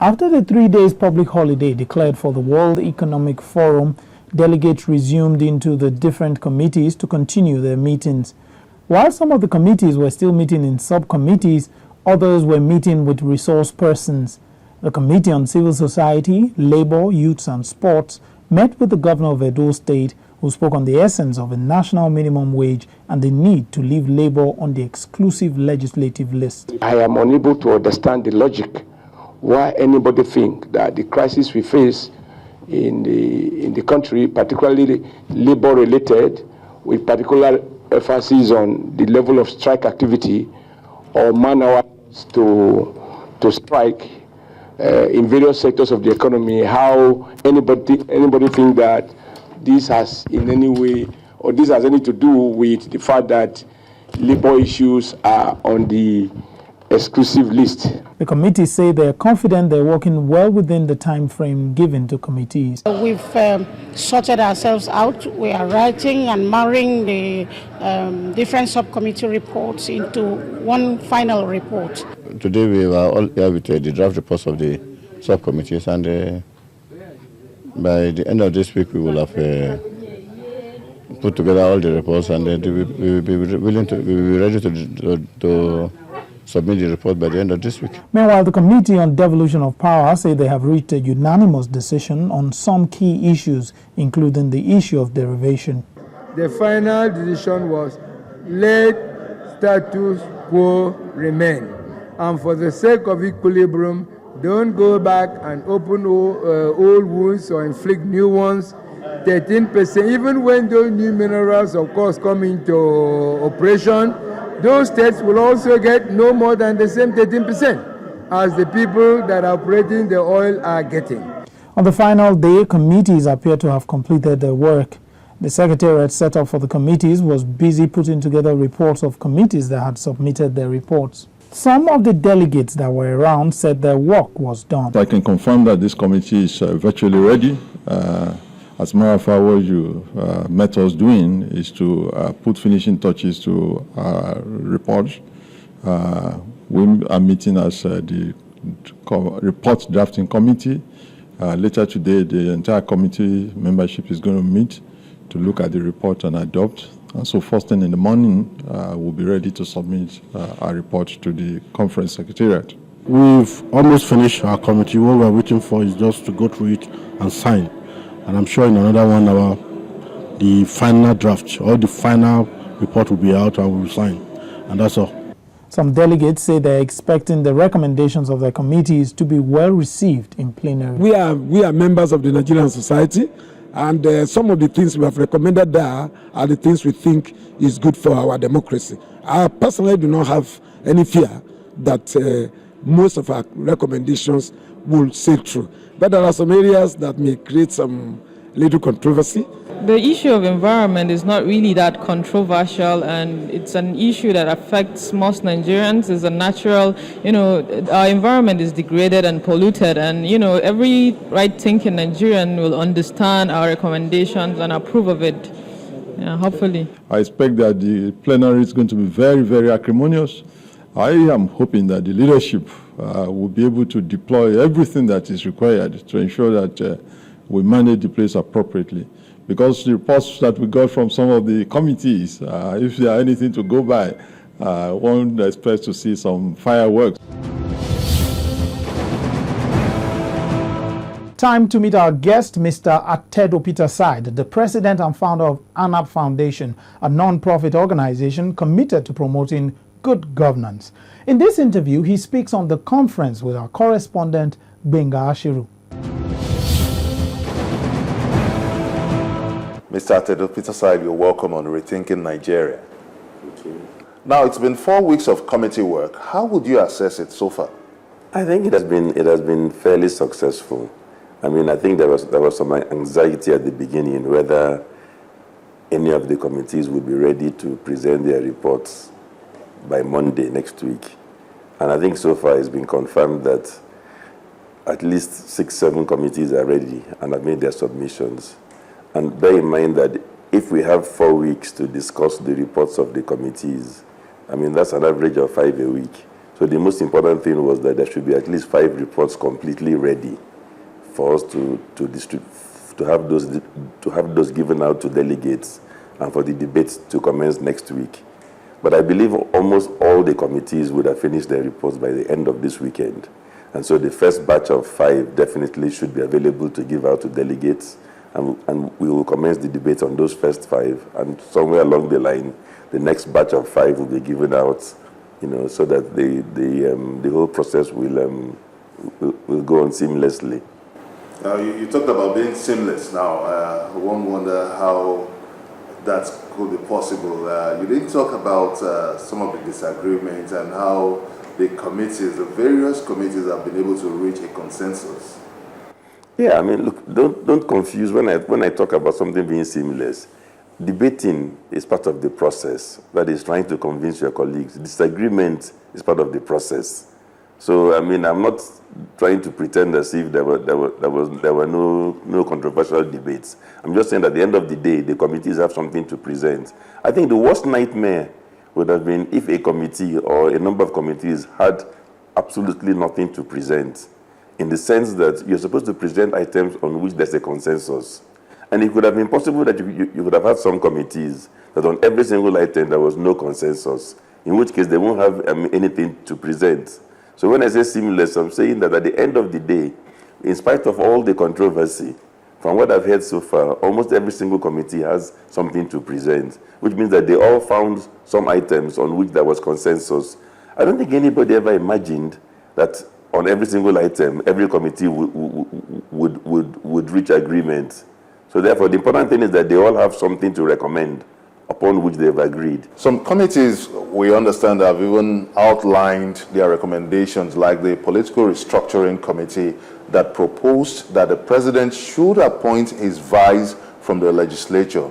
After the 3 days public holiday declared for the World Economic Forum, delegates resumed into the different committees to continue their meetings. While some of the committees were still meeting in subcommittees, others were meeting with resource persons. The Committee on Civil Society, Labor, Youths and Sports met with the Governor of Edo State, who spoke on the essence of a national minimum wage and the need to leave labor on the exclusive legislative list. I am unable to understand the logic why anybody think that the crisis we face in the country, particularly labor related, with particular emphasis on the level of strike activity or man hours to strike in various sectors of the economy, how anybody think that this has in any way, or this has anything to do with the fact that labor issues are on the exclusive list. The committees say they are confident they're working well within the time frame given to committees. We've sorted ourselves out. We are writing and marrying the different subcommittee reports into one final report. Today we were all here with the draft reports of the subcommittees, and by the end of this week we will have put together all the reports, and we will be ready to submit the report by the end of this week. Meanwhile, the Committee on Devolution of Power say they have reached a unanimous decision on some key issues, including the issue of derivation. The final decision was let status quo remain, and for the sake of equilibrium, don't go back and open old wounds or inflict new ones. 13%, even when those new minerals, of course, come into operation, those states will also get no more than the same 13% as the people that are operating the oil are getting. On the final day, committees appear to have completed their work. The secretariat set up for the committees was busy putting together reports of committees that had submitted their reports. Some of the delegates that were around said their work was done. I can confirm that this committee is virtually ready. As a matter of fact, what you met us doing is to put finishing touches to our report. We are meeting as the report drafting committee. Later today, the entire committee membership is going to meet to look at the report and adopt. And so first thing in the morning, we'll be ready to submit our report to the conference secretariat. We've almost finished our committee. What we're waiting for is just to go through it and sign. And I'm sure in another 1 hour, the final draft or the final report will be out and we'll sign. And that's all. Some delegates say they're expecting the recommendations of their committees to be well received in plenary. We are members of the Nigerian society, and some of the things we have recommended there are the things we think is good for our democracy. I personally do not have any fear that most of our recommendations will sail through. But there are some areas that may create some little controversy. The issue of environment is not really that controversial, and it's an issue that affects most Nigerians. It's a natural, our environment is degraded and polluted, and, every right-thinking Nigerian will understand our recommendations and approve of it, hopefully. I expect that the plenary is going to be very, very acrimonious. I am hoping that the leadership will be able to deploy everything that is required to ensure that we manage the place appropriately. Because the reports that we got from some of the committees, if there are anything to go by, one expects to see some fireworks. Time to meet our guest, Mr. Atedo Peter Side, the president and founder of ANAP Foundation, a non-profit organization committed to promoting good governance. In this interview, he speaks on the conference with our correspondent, Benga Ashiru. Mr. Atedo Peter Side, you're welcome on Rethinking Nigeria. Thank you. Now, it's been 4 weeks of committee work. How would you assess it so far? I think it has been fairly successful. I mean, I think there was some anxiety at the beginning whether any of the committees would be ready to present their reports by Monday next week. And I think so far it's been confirmed that at least 6-7 committees are ready and have made their submissions. And bear in mind that if we have 4 weeks to discuss the reports of the committees, I mean, that's an average of 5 a week. So the most important thing was that there should be at least 5 reports completely ready for us to have those given out to delegates and for the debate to commence next week. But I believe almost all the committees would have finished their reports by the end of this weekend. And so the first batch of 5 definitely should be available to give out to delegates, and we will commence the debate on those first 5. And somewhere along the line, the next batch of 5 will be given out, so that the whole process will go on seamlessly. Now, you talked about being seamless. Now, one wonder how that could be possible. You didn't talk about some of the disagreements and how the various committees have been able to reach a consensus. Yeah, I mean, look, don't confuse when I talk about something being seamless. Debating is part of the process. That is trying to convince your colleagues. Disagreement is part of the process. So, I mean, I'm not trying to pretend as if there were no controversial debates. I'm just saying at the end of the day, the committees have something to present. I think the worst nightmare would have been if a committee or a number of committees had absolutely nothing to present, in the sense that you're supposed to present items on which there's a consensus. And it could have been possible that you could have had some committees that on every single item there was no consensus, in which case they won't have anything to present. So when I say seamless, I'm saying that at the end of the day, in spite of all the controversy, from what I've heard so far, almost every single committee has something to present, which means that they all found some items on which there was consensus. I don't think anybody ever imagined that on every single item, every committee would reach agreement. So therefore, the important thing is that they all have something to recommend upon which they've agreed. Some committees, we understand, have even outlined their recommendations, like the Political Restructuring Committee that proposed that the president should appoint his vice from the legislature.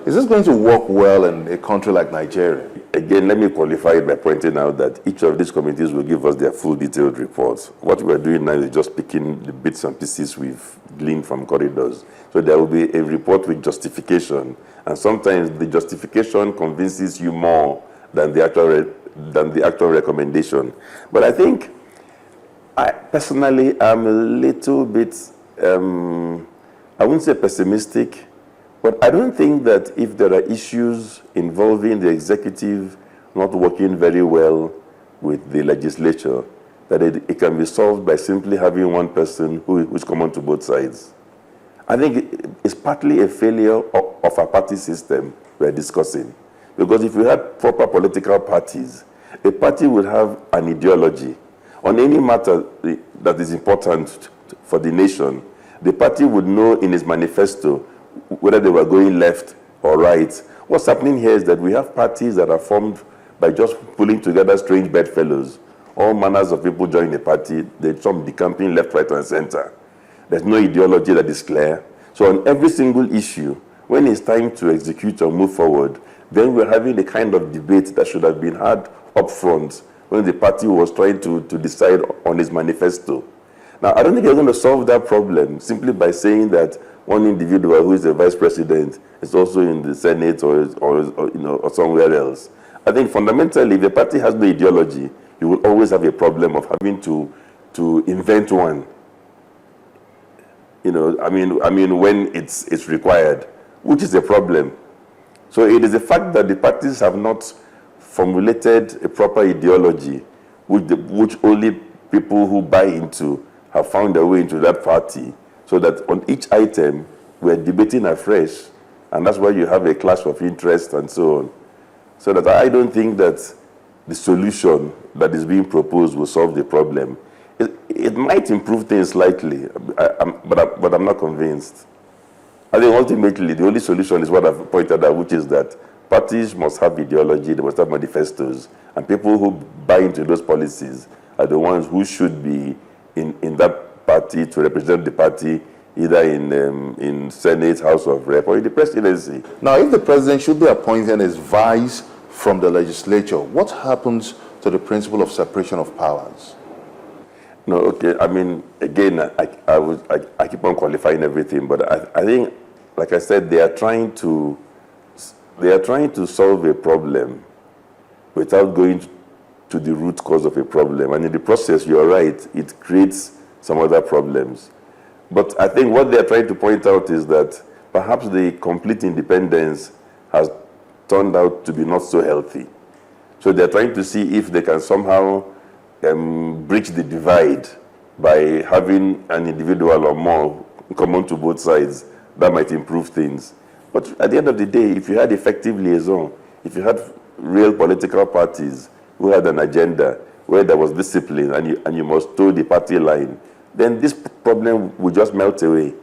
Is this going to work well in a country like Nigeria? Again, let me qualify it by pointing out that each of these committees will give us their full detailed reports. What we're doing now is just picking the bits and pieces we've gleaned from corridors. So there will be a report with justification, and sometimes the justification convinces you more than the actual recommendation. But I think, I personally am a little bit, I wouldn't say pessimistic, but I don't think that if there are issues involving the executive not working very well with the legislature, that it can be solved by simply having one person who is common to both sides. I think it's partly a failure of our party system we're discussing. Because if we had proper political parties, a party would have an ideology. On any matter that is important for the nation, the party would know in its manifesto whether they were going left or right. What's happening here is that we have parties that are formed by just pulling together strange bedfellows. All manners of people join the party. They some decamping left, right, and center. There's no ideology that is clear. So on every single issue, when it's time to execute or move forward, then we're having the kind of debate that should have been had up front when the party was trying to decide on its manifesto. Now, I don't think you're going to solve that problem simply by saying that one individual who is a vice president is also in the Senate or somewhere else. I think fundamentally, if the party has no ideology, you will always have a problem of having to invent one. I mean, when it's required, which is a problem. So it is the fact that the parties have not formulated a proper ideology, which only people who buy into have found their way into that party, so that on each item we're debating afresh, and that's why you have a clash of interest and so on. So that I don't think that the solution that is being proposed will solve the problem. It might improve things slightly, but I'm not convinced. I think ultimately the only solution is what I've pointed out, which is that parties must have ideology, they must have manifestos, and people who buy into those policies are the ones who should be in that party to represent the party, either in Senate, House of Rep, or in the presidency. Now, if the president should be appointing his vice from the legislature, what happens to the principle of separation of powers? No, okay. I mean, again, I keep on qualifying everything, but I think, like I said, they are trying to solve a problem without going to the root cause of a problem. And in the process, you're right, it creates some other problems. But I think what they're trying to point out is that perhaps the complete independence has turned out to be not so healthy. So they're trying to see if they can somehow bridge the divide by having an individual or more common to both sides. That might improve things. But at the end of the day, if you had effective liaison, if you had real political parties who had an agenda where there was discipline and you must toe the party line, then this problem would just melt away.